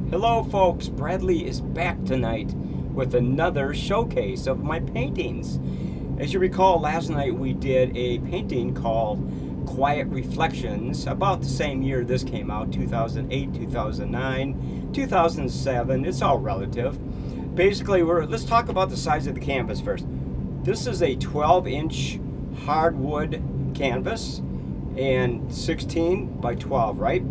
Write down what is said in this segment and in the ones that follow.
Hello folks, Bradley is back tonight with another showcase of my paintings. As you recall, last night we did a painting called Quiet Reflections, about the same year this came out, 2008, 2009, 2007, it's all relative. Basically, let's talk about the size of the canvas first. This is a 12-inch hardwood canvas and 16 by 12, right?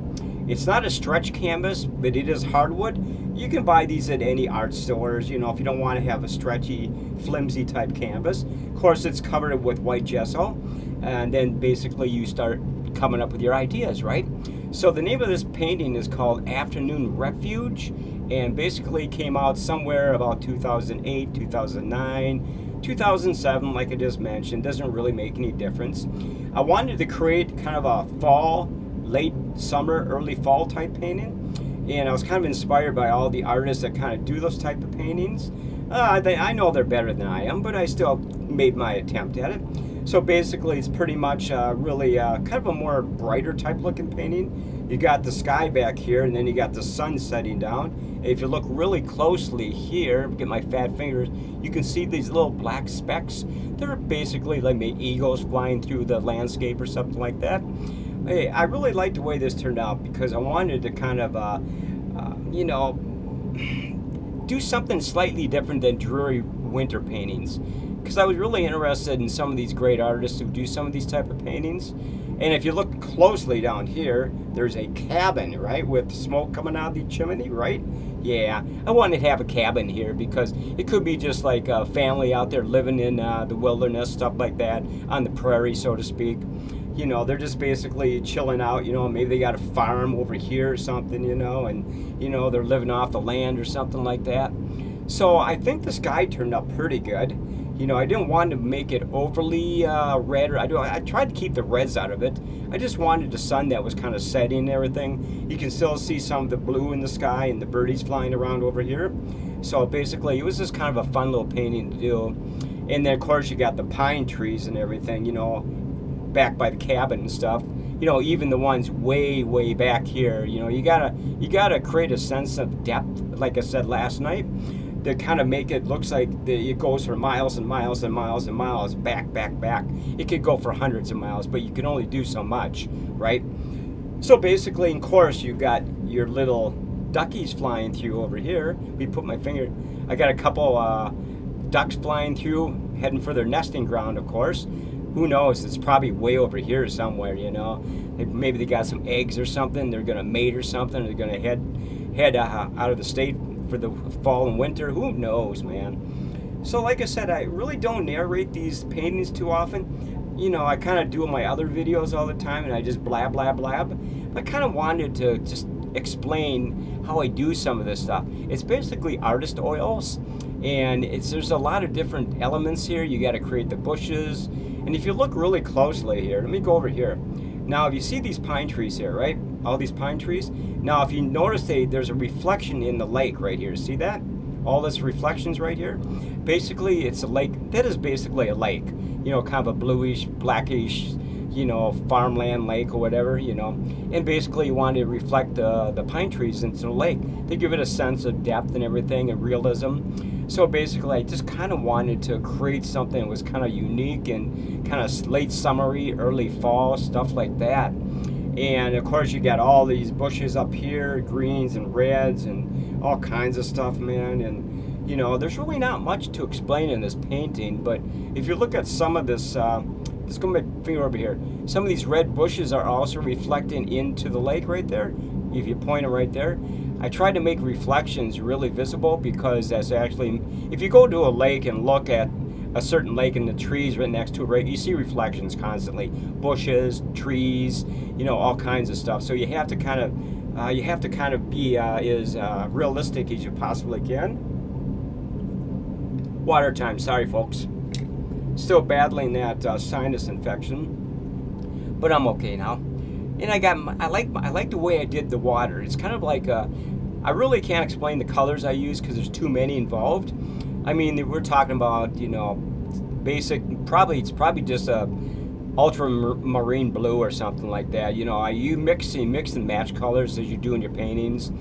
It's not a stretch canvas, but it is hardwood. You can buy these at any art stores, if you don't want to have a stretchy, flimsy type canvas. Of course, it's covered with white gesso, and then basically you start coming up with your ideas, right? So the name of this painting is called Afternoon Refuge, and basically came out somewhere about 2008, 2009, 2007, like I just mentioned. Doesn't really make any difference. I wanted to create kind of a fall, late summer, early fall type painting, and I was kind of inspired by all the artists that kind of do those type of paintings. I know they're better than I am, but I still made my attempt at it. So basically, it's pretty much really kind of a more brighter type looking painting. You got the sky back here, and then you got the sun setting down. And if you look really closely here, get my fat fingers, you can see these little black specks. They're basically like maybe eagles flying through the landscape or something like that. Hey, I really liked the way this turned out because I wanted to kind of, do something slightly different than dreary winter paintings. Because I was really interested in some of these great artists who do some of these type of paintings. And if you look closely down here, there's a cabin, right, with smoke coming out of the chimney, right? Yeah, I wanted to have a cabin here because it could be just like a family out there living in the wilderness, stuff like that, on the prairie, so to speak. They're just basically chilling out, maybe they got a farm over here or something, and, they're living off the land or something like that. So I think the sky turned out pretty good. I didn't want to make it overly red. I tried to keep the reds out of it. I just wanted the sun that was kind of setting and everything. You can still see some of the blue in the sky and the birdies flying around over here. So basically, it was just kind of a fun little painting to do. And then, of course, you got the pine trees and everything, back by the cabin and stuff. Even the ones way back here. You gotta create a sense of depth, like I said last night, to kind of make it looks like it goes for miles and miles and miles and miles back. It could go for hundreds of miles, but you can only do so much, right? So basically, of course, you got your little duckies flying through over here. I got a couple ducks flying through, heading for their nesting ground, of course. Who knows? It's probably way over here somewhere, Maybe they got some eggs or something. They're going to mate or something. They're going to head out of the state for the fall and winter. Who knows, man? So like I said, I really don't narrate these paintings too often. I kind of do my other videos all the time, and I just blab. I kind of wanted to just explain how I do some of this stuff. It's basically artist oils, and there's a lot of different elements here. You got to create the bushes. And if you look really closely here, let me go over here. Now, if you see these pine trees here, right? All these pine trees. Now, if you notice there's a reflection in the lake right here. See that? All this reflections right here. Basically, it's a lake. That is basically a lake. Kind of a bluish, blackish, farmland lake or whatever, And basically, you want to reflect the pine trees into the lake to give it a sense of depth and everything and realism. So basically, I just kind of wanted to create something that was kind of unique and kind of late summery, early fall, stuff like that. And of course, you got all these bushes up here, greens and reds and all kinds of stuff, man. And, there's really not much to explain in this painting. But if you look at some of this, let's go my finger over here. Some of these red bushes are also reflecting into the lake right there. If you point them right there. I tried to make reflections really visible because that's actually, if you go to a lake and look at a certain lake and the trees right next to it, right, you see reflections constantly. Bushes, trees, all kinds of stuff. So you have to kind of be as realistic as you possibly can. Water time, sorry folks. Still battling that sinus infection, but I'm okay now. And I like the way I did the water. It's kind of like I really can't explain the colors I use because there's too many involved. I mean, we're talking about basic. It's probably just a ultramarine blue or something like that. You mix and match colors as you do in your paintings.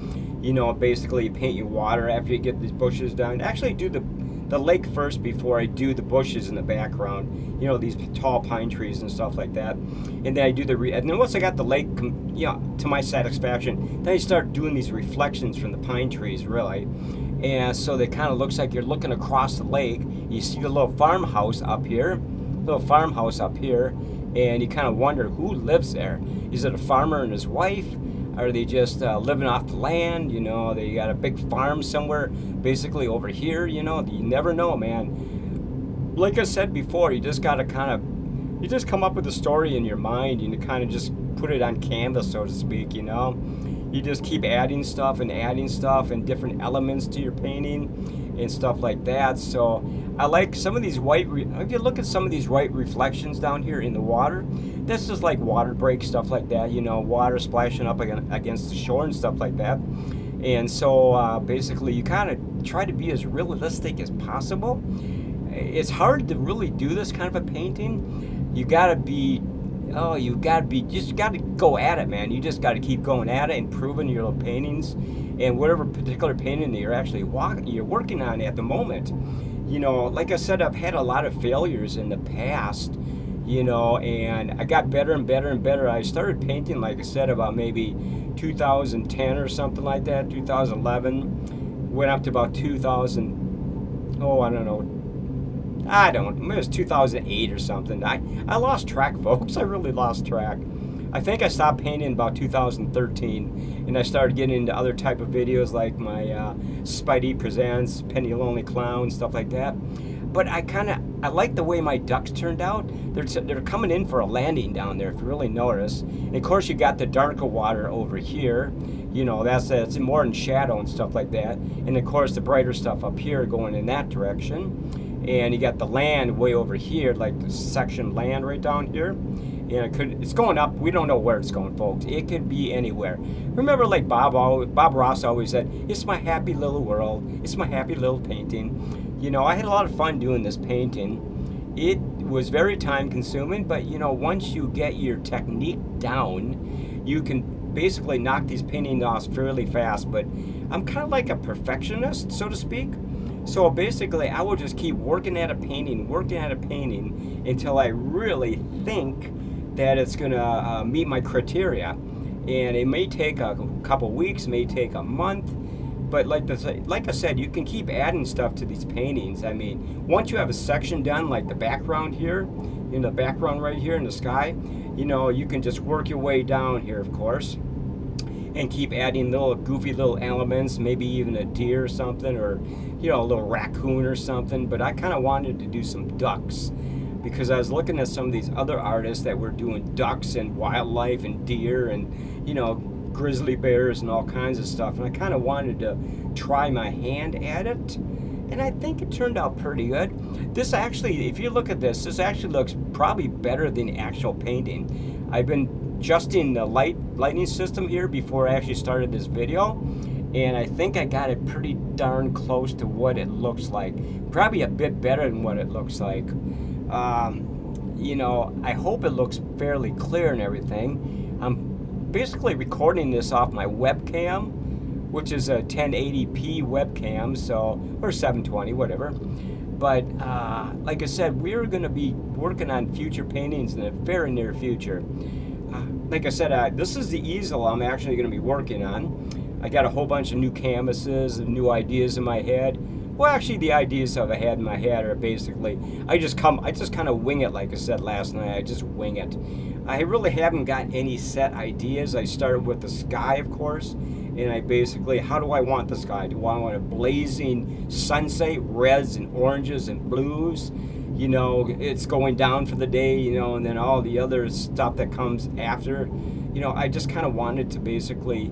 Basically you paint your water after you get these bushes done. Actually, do the lake first before I do the bushes in the background. These tall pine trees and stuff like that. And then I do and then once I got the lake, to my satisfaction, then I start doing these reflections from the pine trees, really. And so it kind of looks like you're looking across the lake. You see the little farmhouse up here, and you kind of wonder who lives there. Is it a farmer and his wife? Are they just living off the land? They got a big farm somewhere, basically over here. You never know, man. Like I said before, you just gotta you just come up with a story in your mind, and you kind of just put it on canvas, so to speak. You just keep adding stuff and different elements to your painting and stuff like that. So I like some of these white, if you look at some of these white reflections down here in the water, that's just like water break, stuff like that, water splashing up against the shore and stuff like that. And so basically you kind of try to be as realistic as possible. It's hard to really do this kind of a painting. You gotta go at it, man. You just gotta keep going at it, improving your little paintings and whatever particular painting that you're working on at the moment. Like I said, I've had a lot of failures in the past, and I got better and better and better. I started painting, like I said, about maybe 2010 or something like that, 2011, went up to about 2000, it was 2008 or something. I lost track, folks. I really lost track. I think I stopped painting about 2013, and I started getting into other type of videos like my Spidey Presents, Penny Lonely Clown, stuff like that. But I like the way my ducks turned out. They're coming in for a landing down there, if you really notice. And of course, you got the darker water over here. That's more in shadow and stuff like that. And of course, the brighter stuff up here going in that direction. And you got the land way over here, like the section land right down here. And it's going up. We don't know where it's going, folks. It could be anywhere. Remember, like Bob Ross always said, "It's my happy little world. It's my happy little painting." I had a lot of fun doing this painting. It was very time consuming, but once you get your technique down, you can basically knock these paintings off fairly fast. But I'm kind of like a perfectionist, so to speak. So basically, I will just keep working at a painting until I really think that it's gonna meet my criteria. And it may take a couple weeks, may take a month, but like I said, you can keep adding stuff to these paintings. I mean, once you have a section done, like the background here, in the background right here in the sky, you can just work your way down here, of course, and keep adding little goofy little elements, maybe even a deer or something, or a little raccoon or something. But I kind of wanted to do some ducks, because I was looking at some of these other artists that were doing ducks and wildlife and deer and grizzly bears and all kinds of stuff, and I kind of wanted to try my hand at it, and I think it turned out pretty good. This actually, if you look at this actually looks probably better than the actual painting. I've been adjusting the lighting system here before I actually started this video, and I think I got it pretty darn close to what it looks like. Probably a bit better than what it looks like. I hope it looks fairly clear and everything. I'm basically recording this off my webcam, which is a 1080p webcam, or 720, whatever. But like I said, we're going to be working on future paintings in the very near future. Like I said, this is the easel I'm actually going to be working on. I got a whole bunch of new canvases and new ideas in my head. Well, actually, the ideas I've had in my head are basically, I just kind of wing it, like I said last night. I just wing it. I really haven't got any set ideas. I started with the sky, of course, and I basically, how do I want the sky? Do I want a blazing sunset, reds and oranges and blues? It's going down for the day, and then all the other stuff that comes after. I just kind of wanted to basically,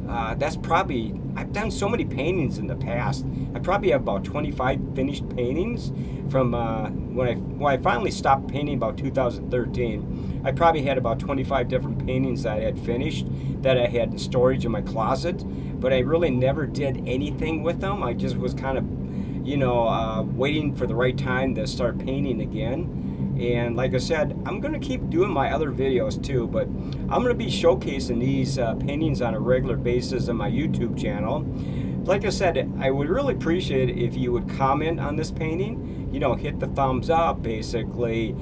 I've done so many paintings in the past. I probably have about 25 finished paintings from when I finally stopped painting about 2013. I probably had about 25 different paintings that I had finished that I had in storage in my closet, but I really never did anything with them. I just was kind of, waiting for the right time to start painting again. And like I said, I'm going to keep doing my other videos too, but I'm going to be showcasing these paintings on a regular basis on my YouTube channel. Like I said, I would really appreciate it if you would comment on this painting, you know, hit the thumbs up basically,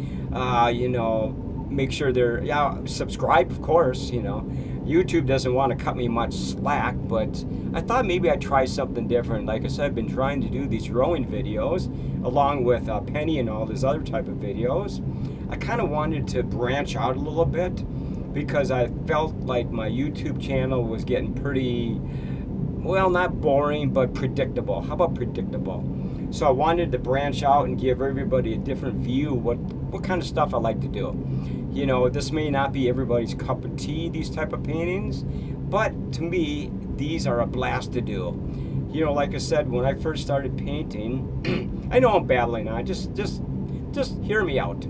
you know, make sure they're, yeah, subscribe of course, you know. YouTube doesn't want to cut me much slack, but I thought maybe I'd try something different. Like I said, I've been trying to do these rowing videos along with Penny and all these other type of videos. I kind of wanted to branch out a little bit because I felt like my YouTube channel was getting pretty, well, not boring, but predictable. How about predictable? So I wanted to branch out and give everybody a different view what kind of stuff I like to do. You know, this may not be everybody's cup of tea, these type of paintings, but to me, these are a blast to do. You know, like I said, when I first started painting, I know I'm babbling on, just hear me out.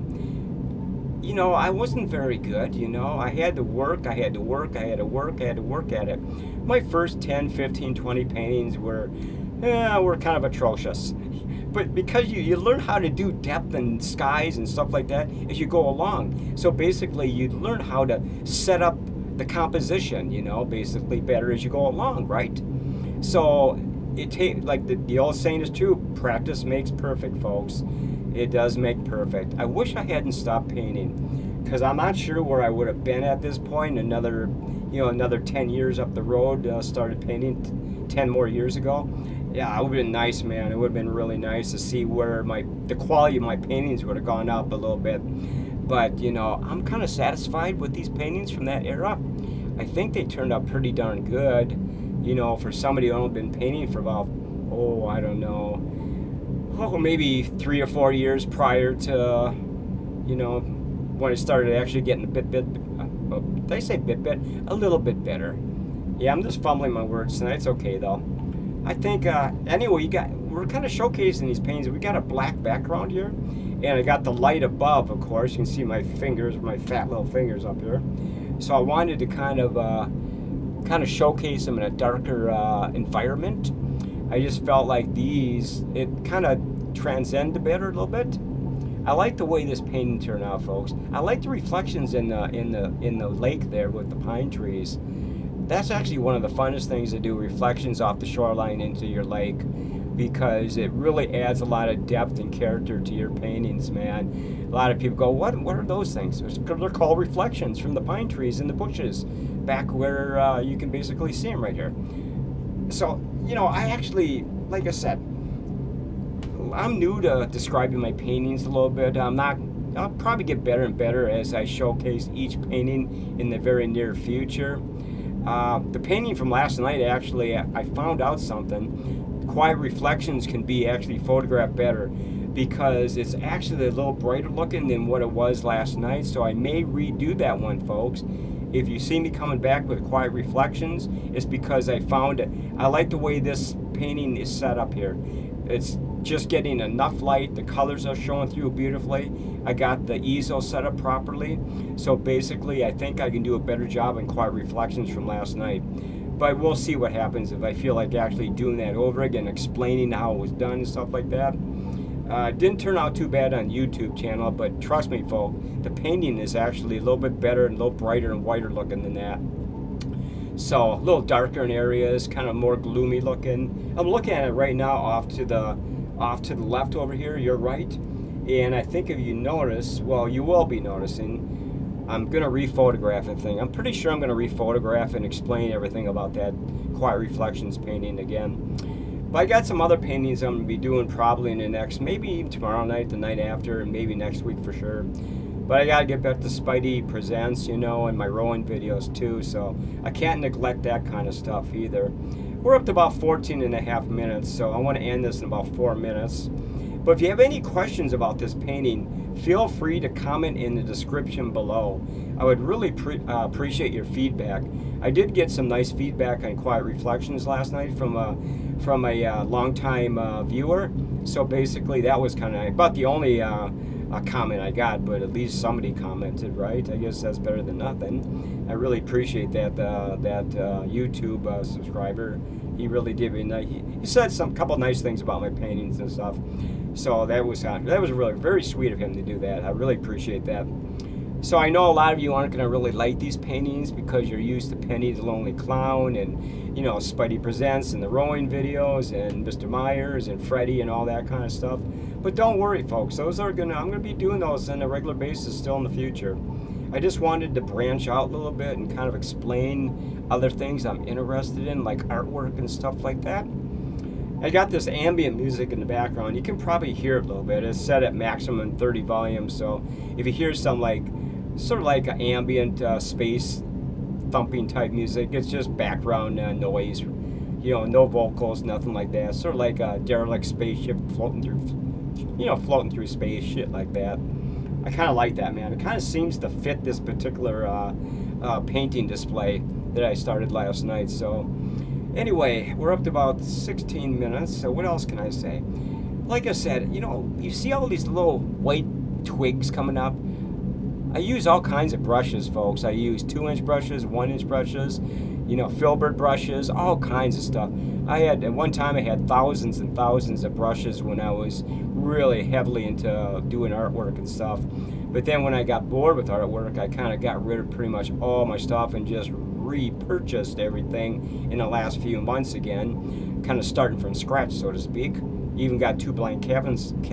You know, I wasn't very good, you know. I had to work at it. My first 10, 15, 20 paintings were kind of atrocious. But because you learn how to do depth and skies and stuff like that as you go along. So basically you learn how to set up the composition, you know, basically better as you go along, right? So like the old saying is true, practice makes perfect, folks. It does make perfect. I wish I hadn't stopped painting because I'm not sure where I would have been at this point. Another 10 years up the road, started painting 10 more years ago. Yeah, it would have been nice, man. It would have been really nice to see where the quality of my paintings would have gone up a little bit. But, you know, I'm kind of satisfied with these paintings from that era. I think they turned out pretty darn good, you know, for somebody who only been painting for about, I don't know, maybe 3 or 4 years prior to, you know, when I started actually getting did I say bit? A little bit better. Yeah, I'm just fumbling my words tonight. It's okay, though. I think, anyway, we're kind of showcasing these paintings. We got a black background here, and I got the light above, of course. You can see my fingers, my fat little fingers up here. So I wanted to kind of showcase them in a darker environment. I just felt like it kind of transcend the better a little bit. I like the way this painting turned out, folks. I like the reflections in the lake there with the pine trees. That's actually one of the funnest things to do, reflections off the shoreline into your lake, because it really adds a lot of depth and character to your paintings, man. A lot of people go, what are those things? They're called reflections from the pine trees and the bushes back where you can basically see them right here. So, you know, I actually, like I said, I'm new to describing my paintings a little bit. I'll probably get better and better as I showcase each painting in the very near future. The painting from last night, actually, I found out something. Quiet reflections can be actually photographed better because it's actually a little brighter looking than what it was last night. So I may redo that one, folks. If you see me coming back with quiet reflections, it's because I found it. I like the way this painting is set up here. It's just getting enough light. The colors are showing through beautifully. I got the easel set up properly. So basically, I think I can do a better job in quiet reflections from last night. But we'll see what happens if I feel like actually doing that over again, explaining how it was done and stuff like that. It didn't turn out too bad on YouTube channel, but trust me, folks, the painting is actually a little bit better and a little brighter and whiter looking than that. So a little darker in areas, kind of more gloomy looking. I'm looking at it right now off to the left over here, your right. And I think if you notice, well, you will be noticing, I'm going to rephotograph the thing. I'm pretty sure I'm going to rephotograph and explain everything about that quiet reflections painting again. But I got some other paintings I'm going to be doing probably in the next, maybe tomorrow night, the night after, and maybe next week for sure. But I got to get back to Spidey Presents, you know, and my rowing videos too, so I can't neglect that kind of stuff either. We're up to about 14 and a half minutes, so I want to end this in about 4 minutes. But if you have any questions about this painting, feel free to comment in the description below. I would really appreciate your feedback. I did get some nice feedback on Quiet Reflections last night from a long-time viewer. So basically, that was kind of about the only comment I got, but at least somebody commented, right? I guess that's better than nothing. I really appreciate that YouTube subscriber. He really did. He said some couple nice things about my paintings and stuff. So that was really very sweet of him to do that. I really appreciate that. So I know a lot of you aren't going to really like these paintings because you're used to Penny the Lonely Clown and, you know, Spidey Presents and the rowing videos and Mr. Myers and Freddy and all that kind of stuff. But don't worry, folks. I'm going to be doing those on a regular basis still in the future. I just wanted to branch out a little bit and kind of explain other things I'm interested in, like artwork and stuff like that. I got this ambient music in the background. You can probably hear it a little bit. It's set at maximum 30 volume, so if you hear some sort of like an ambient space thumping type music, it's just background noise. You know, no vocals, nothing like that. Sort of like a derelict spaceship floating through space, shit like that. I kind of like that, man. It kind of seems to fit this particular painting display that I started last night. So anyway, we're up to about 16 minutes. So what else can I say? Like I said, you know, you see all these little white twigs coming up. I use all kinds of brushes, folks. I use 2-inch brushes, 1-inch brushes, you know, filbert brushes, all kinds of stuff. At one time I had thousands and thousands of brushes when I was really heavily into doing artwork and stuff. But then when I got bored with artwork, I kind of got rid of pretty much all my stuff and just repurchased everything in the last few months again, kind of starting from scratch, so to speak. Even got 2 blank canvases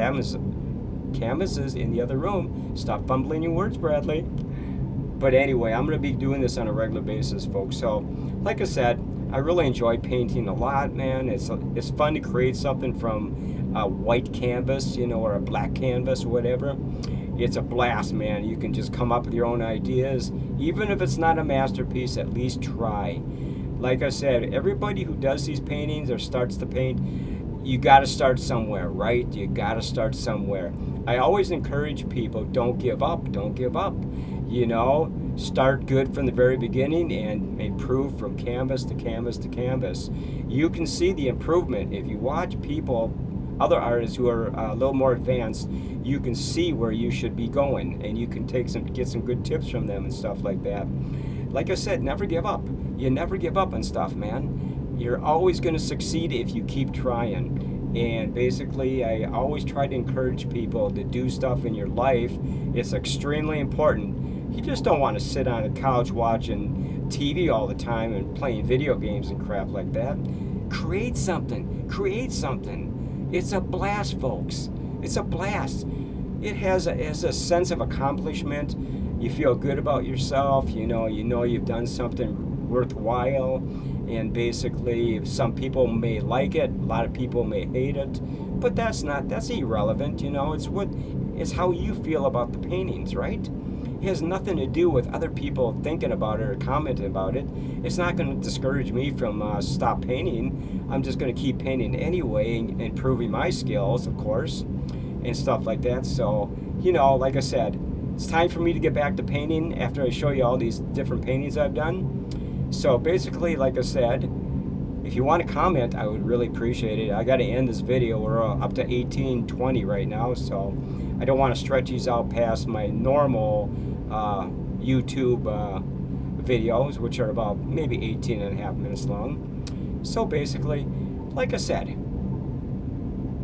in the other room. Stop fumbling your words, Bradley. But anyway, I'm going to be doing this on a regular basis, folks. So, like I said, I really enjoy painting a lot, man. It's fun to create something from a white canvas, you know, or a black canvas or whatever. It's a blast, man. You can just come up with your own ideas. Even if it's not a masterpiece, at least try. Like I said, everybody who does these paintings or starts to paint, you got to start somewhere, right? You got to start somewhere. I always encourage people, don't give up, don't give up. You know, start good from the very beginning and improve from canvas to canvas to canvas. You can see the improvement if you watch people, other artists who are a little more advanced. You can see where you should be going, and you can get some good tips from them and stuff like that. Like I said, never give up. You never give up on stuff, man. You're always going to succeed if you keep trying. And basically, I always try to encourage people to do stuff in your life. It's extremely important. You just don't want to sit on a couch watching TV all the time and playing video games and crap like that. Create something. Create something. It's a blast, folks. It's a blast. It has a sense of accomplishment. You feel good about yourself. You know you've done something worthwhile. And basically, some people may like it, a lot of people may hate it, but that's irrelevant, you know. It's how you feel about the paintings, right? It has nothing to do with other people thinking about it or commenting about it. It's not going to discourage me from stop painting. I'm just going to keep painting anyway, and improving my skills, of course, and stuff like that. So, you know, like I said, it's time for me to get back to painting after I show you all these different paintings I've done. So basically, like I said, if you want to comment, I would really appreciate it. I got to end this video. We're up to 18:20 right now, so I don't want to stretch these out past my normal YouTube videos, which are about maybe 18 and a half minutes long. So basically, like I said,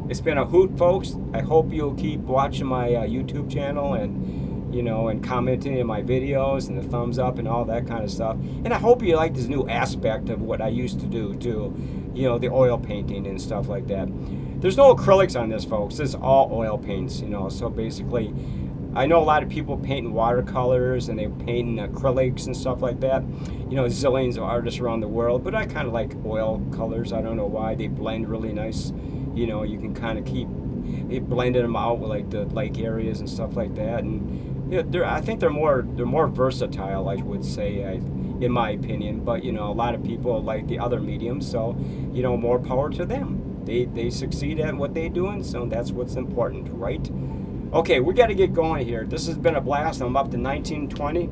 it's been a hoot, folks. I hope you'll keep watching my YouTube channel and commenting in my videos and the thumbs up and all that kind of stuff. And I hope you like this new aspect of what I used to do too, you know, the oil painting and stuff like that. There's no acrylics on this, folks. This is all oil paints, you know. So basically, I know a lot of people paint in watercolors and they paint in acrylics and stuff like that. You know, zillions of artists around the world, but I kind of like oil colors. I don't know why. They blend really nice. You know, you can kind of keep blending them out with like the lake areas and stuff like that. And I think they're more versatile, I would say, in my opinion. But you know, a lot of people like the other mediums, so you know, more power to them. They succeed at what they're doing, so that's what's important, right? Okay, we got to get going here. This has been a blast. I'm up to 1920,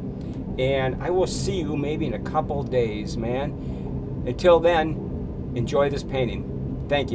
and I will see you maybe in a couple days, man. Until then, enjoy this painting. Thank you.